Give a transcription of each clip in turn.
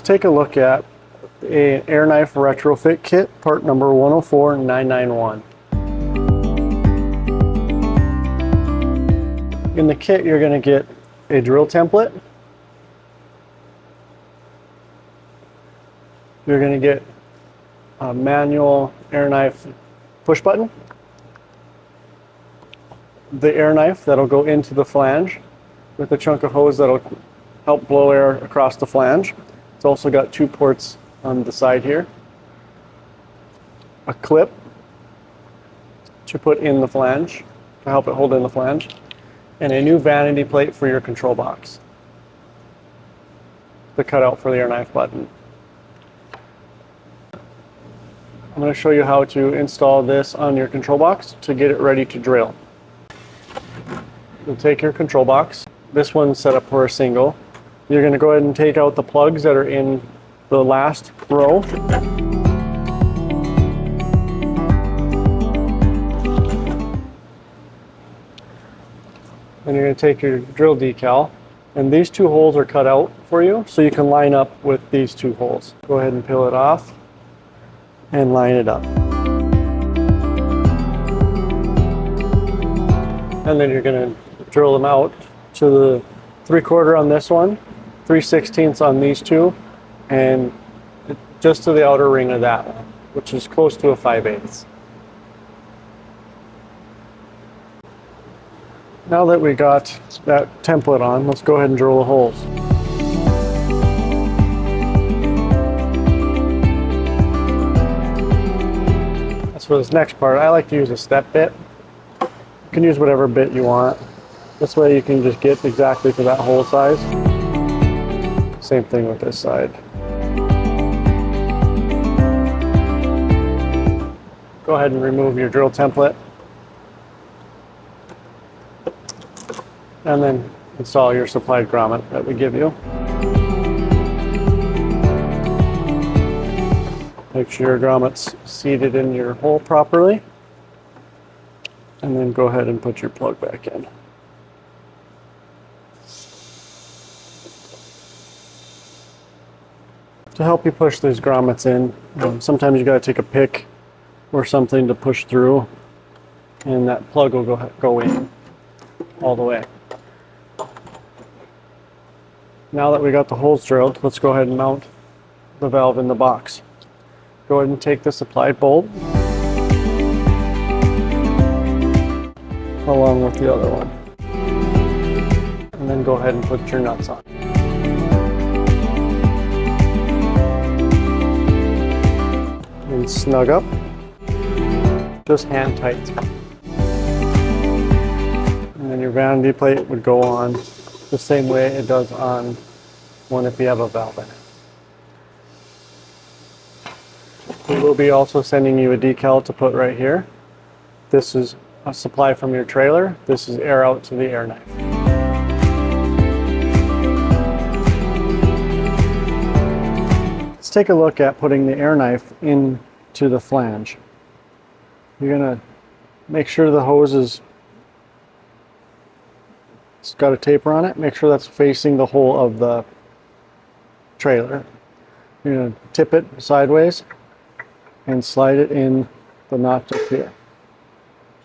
take a look at an air knife retrofit kit, part number 104991. In the kit, you're going to get a drill template. You're going to get a manual air knife push button, the air knife that'll go into the flange with a chunk of hose that'll help blow air across the flange. It's also got 2 ports on the side here, a clip to put in the flange to help it hold in the flange, and a new vanity plate for your control box, the cutout for the air knife button. I'm going to show you how to install this on your control box to get it ready to drill. You'll take your control box. This one's set up for a single. You're going to go ahead and take out the plugs that are in the last row. And you're going to take your drill decal, and these 2 holes are cut out for you so you can line up with these 2 holes. Go ahead and peel it off and line it up. And then you're going to drill them out to the 3/4 on this one, 3/16 on these 2, and just to the outer ring of that one, which is close to a 5/8. Now that we got that template on, let's go ahead and drill the holes. As for this next part, I like to use a step bit. You can use whatever bit you want. This way you can just get exactly to that hole size. Same thing with this side. Go ahead and remove your drill template, and then install your supplied grommet that we give you. Make sure your grommet's seated in your hole properly, and then go ahead and put your plug back in. To help you push these grommets in, sometimes you got to take a pick or something to push through, and that plug will go in all the way. Now that we got the holes drilled, let's go ahead and mount the valve in the box. Go ahead and take the supplied bolt along with the other one, and then go ahead and put your nuts on. And snug up, just hand tight. And then your vanity plate would go on the same way it does on one if you have a valve in it. We will be also sending you a decal to put right here. This is a supply from your trailer. This is air out to the air knife. Let's take a look at putting the air knife into the flange. You're going to make sure the hose it's got a taper on it. Make sure that's facing the hole of the trailer. You're going to tip it sideways and slide it in the notch up here,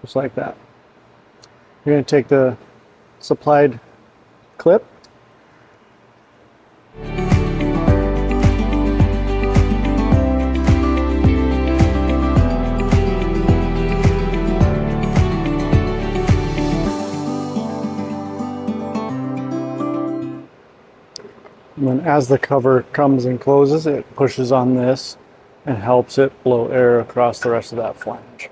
just like that. You're going to take the supplied clip, and then as the cover comes and closes, it pushes on this and helps it blow air across the rest of that flange.